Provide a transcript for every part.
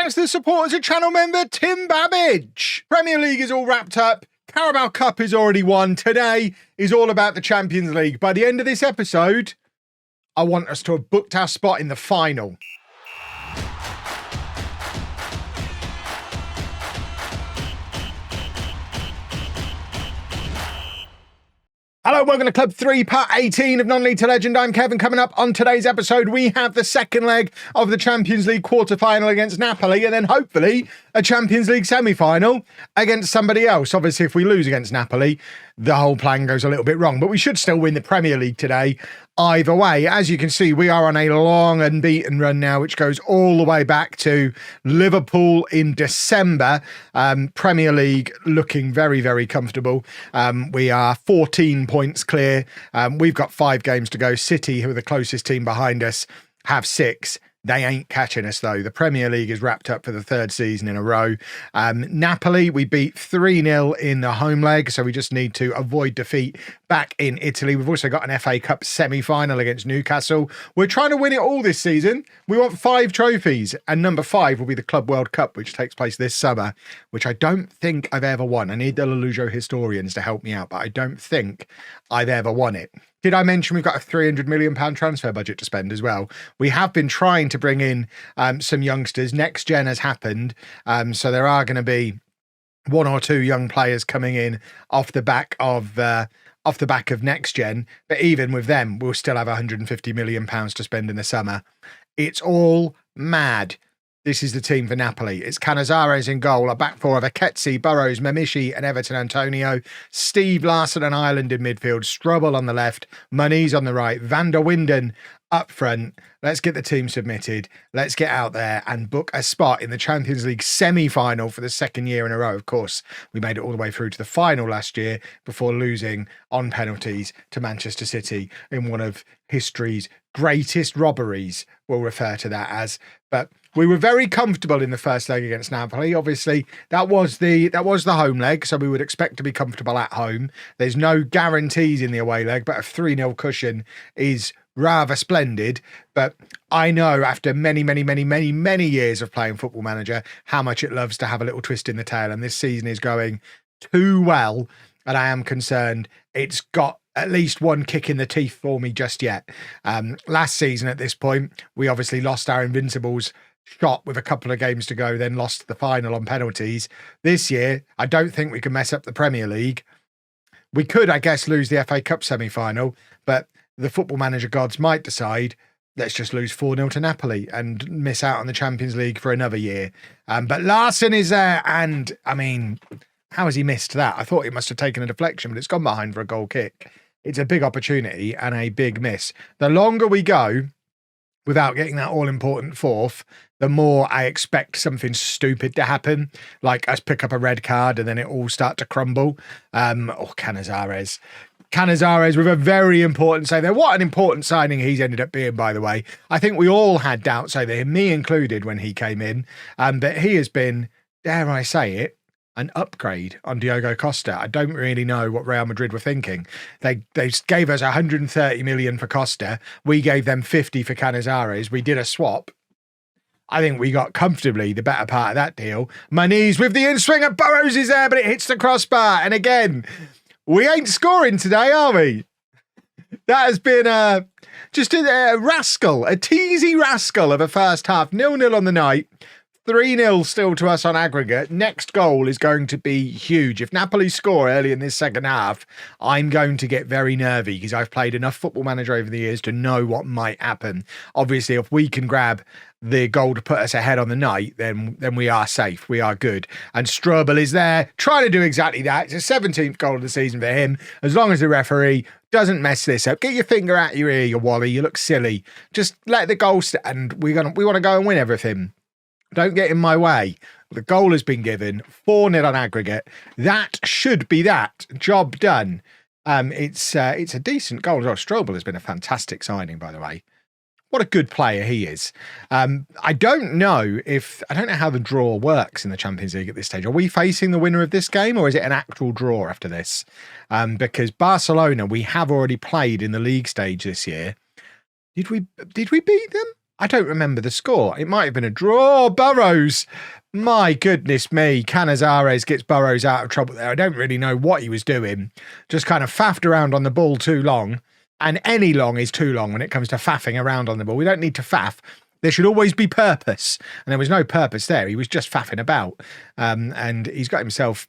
Thanks to the support as a channel member, Tim Babbage. Premier League is all wrapped up. Carabao Cup is already won. Today is all about the Champions League. By the end of this episode, I want us to have booked our spot in the final. Hello, welcome to Club 3, Part 18 of Non-League to Legend. I'm Kevin. Coming up on today's episode, we have the second leg of the Champions League quarter-final against Napoli, and then hopefully a Champions League semi-final against somebody else. Obviously, if we lose against Napoli, the whole plan goes a little bit wrong, but we should still win the Premier League today either way. As you can see, we are on a long unbeaten run now, which goes all the way back to Liverpool in December. Premier League looking very, very comfortable. We are 14 points clear. We've got 5 games to go. City, who are the closest team behind us, have 6. They ain't catching us, though. The Premier League is wrapped up for the 3rd season in a row. Napoli, we beat 3-0 in the home leg, so we just need to avoid defeat back in Italy. We've also got an FA Cup semi-final against Newcastle. We're trying to win it all this season. We want 5 trophies, and number 5 will be the Club World Cup, which takes place this summer, which I don't think I've ever won. I need the LOLLUJO historians to help me out, but I don't think I've ever won it. Did I mention we've got a £300 million transfer budget to spend as well? We have been trying to bring in some youngsters. Next Gen has happened. So there are going to be 1 or 2 young players coming in off the back of Next Gen. But even with them, we'll still have £150 million to spend in the summer. It's all mad. This is the team for Napoli. It's Canizares in goal, a back four of Aketsi, Burrows, Mamishi and Everton Antonio, Steve Larson and Ireland in midfield, Strobel on the left, Muniz on the right, Van der Winden up front. Let's get the team submitted. Let's get out there and book a spot in the Champions League semi-final for the 2nd year in a row. Of course, we made it all the way through to the final last year before losing on penalties to Manchester City in one of history's greatest robberies, we'll refer to that as. But we were very comfortable in the first leg against Napoli. Obviously, that was the home leg, so we would expect to be comfortable at home. There's no guarantees in the away leg, but a 3-0 cushion is rather splendid. But I know after many years of playing Football Manager how much it loves to have a little twist in the tail, and this season is going too well, and I am concerned it's got at least one kick in the teeth for me just yet. Last season at this point, we obviously lost our Invincibles shot with a couple of games to go, then lost the final on penalties. This year, I don't think we can mess up the Premier League. We could, I guess, lose the FA Cup semi-final, but the Football Manager gods might decide, let's just lose 4-0 to Napoli and miss out on the Champions League for another year. But Larson is there, and, I mean, how has he missed that? I thought he must have taken a deflection, but it's gone behind for a goal kick. It's a big opportunity and a big miss. The longer we go without getting that all-important 4th, the more I expect something stupid to happen, like us pick up a red card and then it all start to crumble. Canizares with a very important save there. What an important signing he's ended up being, by the way. I think we all had doubts over him, me included, when he came in. But he has been, dare I say it, an upgrade on Diogo Costa. I don't really know what Real Madrid were thinking. They gave us 130 million for Costa. We gave them 50 for Canizares. We did a swap. I think we got comfortably the better part of that deal. Muniz with the in-swing, and Burrows is there, but it hits the crossbar. And again, we ain't scoring today, are we? That has been just a rascal, a teasy rascal of a first half. 0-0 on the night. 3-0 still to us on aggregate. Next goal is going to be huge. If Napoli score early in this second half, I'm going to get very nervy because I've played enough Football Manager over the years to know what might happen. Obviously, if we can grab the goal to put us ahead on the night, then we are safe. We are good. And Strobel is there, trying to do exactly that. It's a 17th goal of the season for him. As long as the referee doesn't mess this up, get your finger out your ear, you Wally. You look silly. Just let the goal stand. We want to go and win everything. Don't get in my way. The goal has been given. 4-0 on aggregate. That should be that. Job done. It's a decent goal. Strobel has been a fantastic signing, by the way. What a good player he is. I don't know how the draw works in the Champions League at this stage. Are we facing the winner of this game, or is it an actual draw after this? Because Barcelona, we have already played in the league stage this year. Did we beat them? I don't remember the score. It might have been a draw. Burrows. My goodness me. Canizares gets Burrows out of trouble there. I don't really know what he was doing. Just kind of faffed around on the ball too long. And any long is too long when it comes to faffing around on the ball. We don't need to faff. There should always be purpose. And there was no purpose there. He was just faffing about. And he's got himself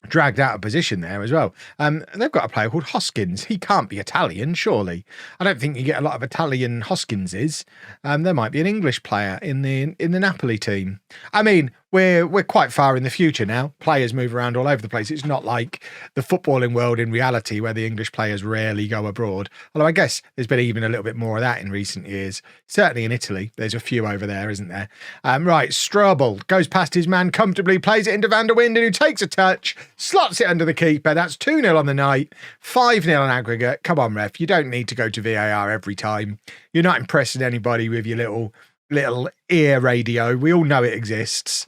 dragged out of position there as well. They've got a player called Hoskins. He can't be Italian, surely. I don't think you get a lot of Italian Hoskinses. There might be an English player in the Napoli team. I mean, we're quite far in the future now. Players move around all over the place. It's not like the footballing world in reality where the English players rarely go abroad. Although I guess there's been even a little bit more of that in recent years. Certainly in Italy, there's a few over there, isn't there? Right, Strobel goes past his man comfortably, plays it into Van der Winden, who takes a touch, slots it under the keeper. That's 2-0 on the night, 5-0 on aggregate. Come on, ref. You don't need to go to VAR every time. You're not impressing anybody with your little ear radio. We all know it exists.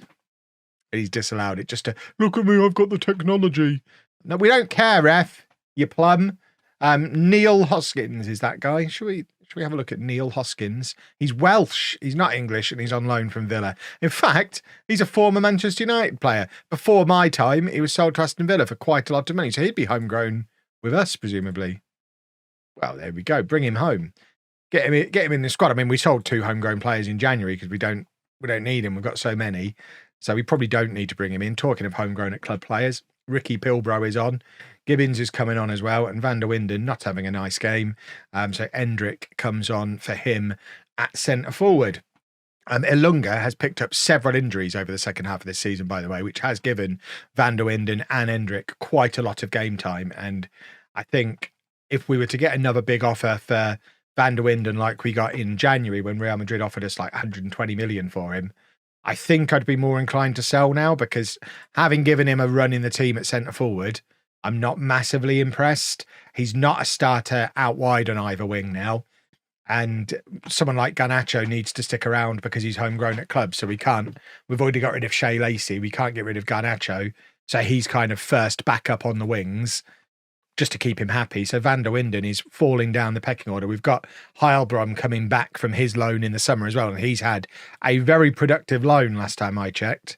He's disallowed it just to look at me. I've got the technology. No, we don't care, ref. You plum. Neil Hoskins is that guy. Should we have a look at Neil Hoskins? He's Welsh. He's not English, and he's on loan from Villa. In fact, he's a former Manchester United player. Before my time, he was sold to Aston Villa for quite a lot of money, so he'd be homegrown with us, presumably. Well, there we go. Bring him home. Get him in the squad. I mean, we sold 2 homegrown players in January because we don't need him. We've got so many. So we probably don't need to bring him in. Talking of homegrown at club players, Ricky Pilbrow is on. Gibbons is coming on as well. And Van der Winden not having a nice game. So Endrick comes on for him at centre forward. Ilunga has picked up several injuries over the second half of this season, by the way, which has given Van der Winden and Endrick quite a lot of game time. And I think if we were to get another big offer for Van der Winden like we got in January when Real Madrid offered us like 120 million for him, I think I'd be more inclined to sell now, because having given him a run in the team at centre forward, I'm not massively impressed. He's not a starter out wide on either wing now. And someone like Garnacho needs to stick around because he's homegrown at club. So we've already got rid of Shea Lacey. We can't get rid of Garnacho. So he's kind of first back up on the wings just to keep him happy. So Van der Winden is falling down the pecking order. We've got Heilbronn coming back from his loan in the summer as well. And he's had a very productive loan last time I checked.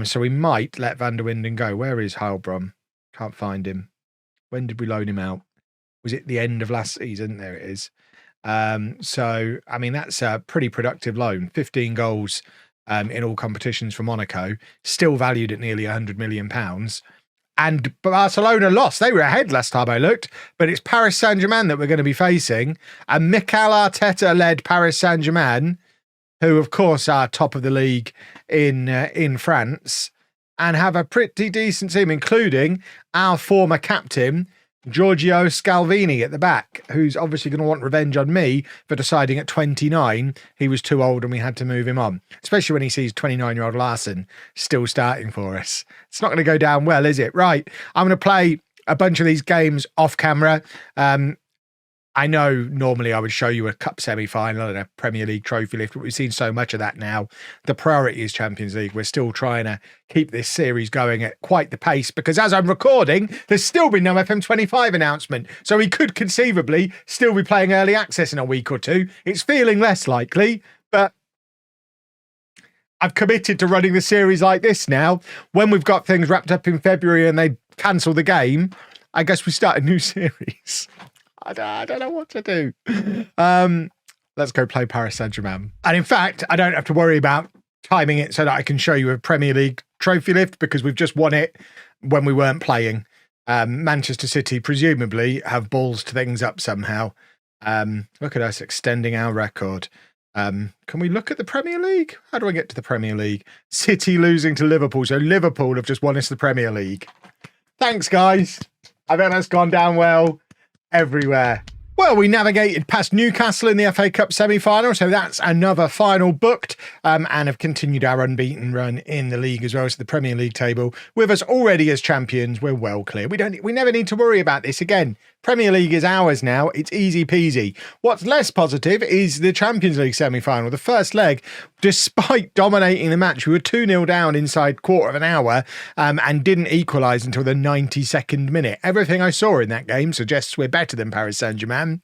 So we might let Van der Winden go. Where is Heilbronn? Can't find him. When did we loan him out? Was it the end of last season? There it is. So, I mean, that's a pretty productive loan. 15 goals in all competitions for Monaco. Still valued at nearly £100 million. And Barcelona lost. They were ahead last time I looked, but it's Paris Saint-Germain that we're going to be facing. And Mikel Arteta-led Paris Saint-Germain, who, of course, are top of the league in France, and have a pretty decent team, including our former captain, Giorgio Scalvini at the back, who's obviously going to want revenge on me for deciding at 29 he was too old and we had to move him on, especially when he sees 29-year-old Larson still starting for us. It's not going to go down well, is it? Right, I'm going to play a bunch of these games off camera. I know normally I would show you a cup semi-final and a Premier League trophy lift, but we've seen so much of that now. The priority is Champions League. We're still trying to keep this series going at quite the pace because as I'm recording, there's still been no FM25 announcement. So we could conceivably still be playing early access in a week or two. It's feeling less likely, but I've committed to running the series like this now. When we've got things wrapped up in February and they cancel the game, I guess we start a new series. I don't know what to do. Let's go play Paris Saint-Germain. And in fact, I don't have to worry about timing it so that I can show you a Premier League trophy lift because we've just won it when we weren't playing. Manchester City presumably have ballsed things up somehow. Look at us extending our record. Can we look at the Premier League? How do I get to the Premier League? City losing to Liverpool. So Liverpool have just won us the Premier League. Thanks, guys. I bet that's gone down well everywhere. Well, we navigated past Newcastle in the FA Cup semi-final, so that's another final booked, and have continued our unbeaten run in the league as well as the Premier League table. With us already as champions, we're well clear. We never need to worry about this again. Premier League is ours now. It's easy peasy. What's less positive is the Champions League semi-final. The first leg, despite dominating the match, we were 2-0 down inside quarter of an hour and didn't equalise until the 92nd minute. Everything I saw in that game suggests we're better than Paris Saint-Germain.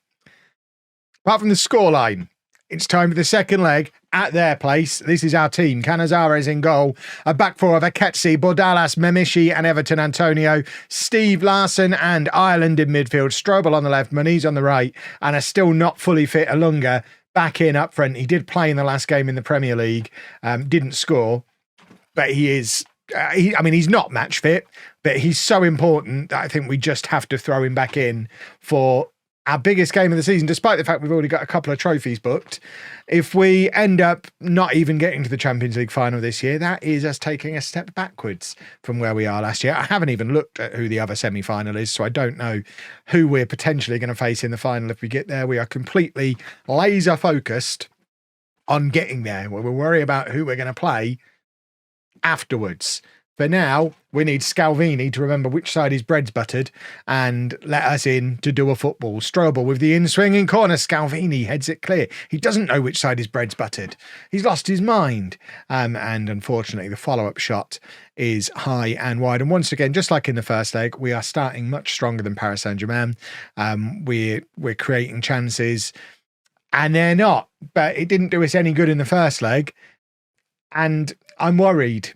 Apart from the scoreline, It's time for the second leg at their place. This is our team. Canizares in goal. A back four of Aketsi, Bordalas, Memishi and Everton Antonio. Steve Larson and Ireland in midfield. Strobel on the left, Moniz on the right. And a still not fully fit Ilunga back in up front. He did play in the last game in the Premier League. Didn't score. But he is... he's not match fit, but he's so important that I think we just have to throw him back in for our biggest game of the season, despite the fact we've already got a couple of trophies booked. If we end up not even getting to the Champions League final this year, that is us taking a step backwards from where we are last year. I haven't even looked at who the other semi-final is, so I don't know who we're potentially going to face in the final if we get there. We are completely laser focused on getting there. We'll worry about who we're going to play afterwards. For now, we need Scalvini to remember which side his bread's buttered and let us in to do a football. Strobel with the in-swinging corner. Scalvini heads it clear. He doesn't know which side his bread's buttered. He's lost his mind. And unfortunately, the follow-up shot is high and wide. And once again, just like in the first leg, we are starting much stronger than Paris Saint-Germain. We're creating chances, and they're not. But it didn't do us any good in the first leg. And I'm worried.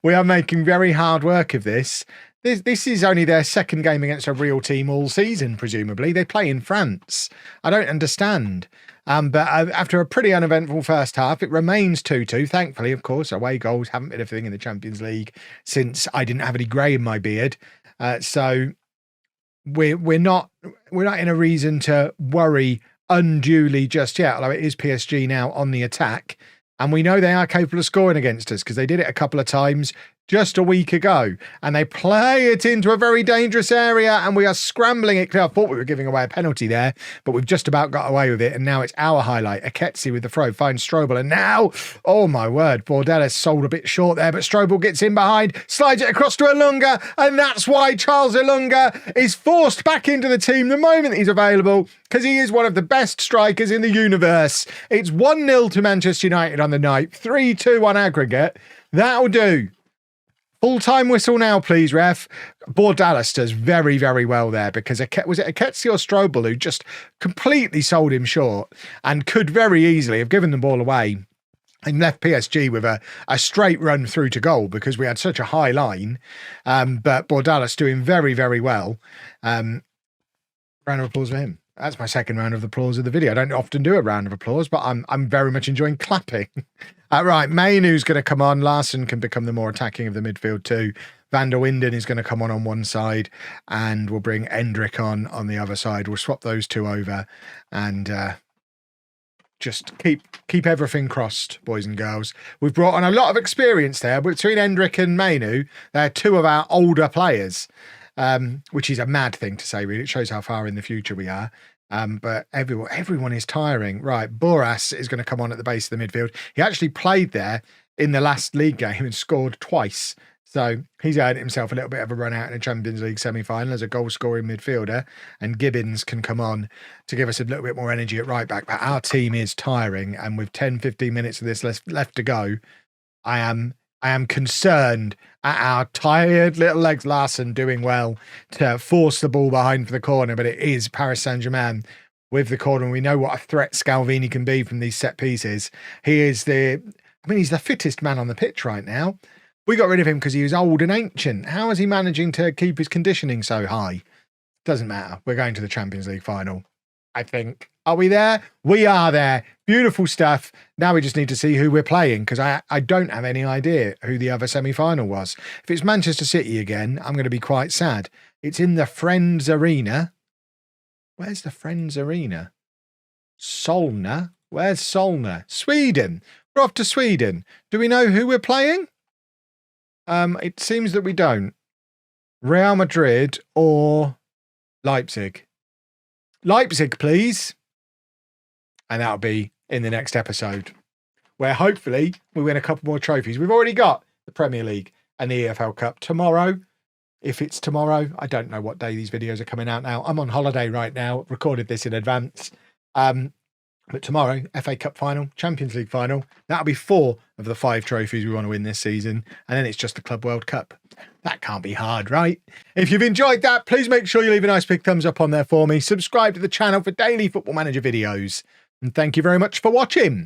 We are making very hard work of this. This is only their second game against a real team all season, presumably. They play in France. I don't understand. But after a pretty uneventful first half, it remains 2-2. Thankfully, of course, away goals haven't been a thing in the Champions League since I didn't have any grey in my beard. So we're not in a reason to worry unduly just yet, although it is PSG now on the attack. And we know they are capable of scoring against us because they did it a couple of times just a week ago. And they play it into a very dangerous area and we are scrambling it. I thought we were giving away a penalty there, but we've just about got away with it. And now it's our highlight. Aketsi with the throw, finds Strobel. And now, oh my word, Bordelas sold a bit short there, but Strobel gets in behind, slides it across to Ilunga. And that's why Charles Ilunga is forced back into the team the moment he's available, because he is one of the best strikers in the universe. It's 1-0 to Manchester United on the night, 3-2 on aggregate. That'll do. Full-time whistle now, please, ref. Bordalas does very, very well there because was it Aketsi or Strobel who just completely sold him short and could very easily have given the ball away and left PSG with a straight run through to goal because we had such a high line. But Bordalas doing very, very well. Round of applause for him. That's my second round of applause of the video. I don't often do a round of applause, but I'm very much enjoying clapping. Right, Mainu's going to come on. Larson can become the more attacking of the midfield too. Van der Winden is going to come on one side, and we'll bring Endrick on the other side. We'll swap those two over, and just keep everything crossed, boys and girls. We've brought on a lot of experience there between Endrick and Mainu. They're two of our older players. Which is a mad thing to say, really. It shows how far in the future we are. But everyone is tiring. Right, Boras is going to come on at the base of the midfield. He actually played there in the last league game and scored twice. So he's earned himself a little bit of a run out in a Champions League semi-final as a goal-scoring midfielder. And Gibbons can come on to give us a little bit more energy at right back. But our team is tiring. And with 10, 15 minutes of this left to go, I am concerned at our tired little legs. Larson doing well to force the ball behind for the corner, but it is Paris Saint-Germain with the corner. We know what a threat Scalvini can be from these set pieces. He's the fittest man on the pitch right now. We got rid of him because he was old and ancient. How is he managing to keep his conditioning so high? Doesn't matter. We're going to the Champions League final, I think. Are we there? We are there. Beautiful stuff. Now we just need to see who we're playing because I don't have any idea who the other semi-final was. If it's Manchester City again, I'm going to be quite sad. It's in the Friends Arena. Where's the Friends Arena? Solna? Where's Solna? Sweden. We're off to Sweden. Do we know who we're playing? It seems that we don't. Real Madrid or Leipzig. Leipzig, please. And that'll be in the next episode, where hopefully we win a couple more trophies. We've already got the Premier League and the EFL Cup tomorrow. If it's tomorrow, I don't know what day these videos are coming out now. I'm on holiday right now, recorded this in advance. But tomorrow, FA Cup final, Champions League final. That'll be 4 of the 5 trophies we want to win this season. And then it's just the Club World Cup. That can't be hard, right? If you've enjoyed that, please make sure you leave a nice big thumbs up on there for me. Subscribe to the channel for daily Football Manager videos. And thank you very much for watching.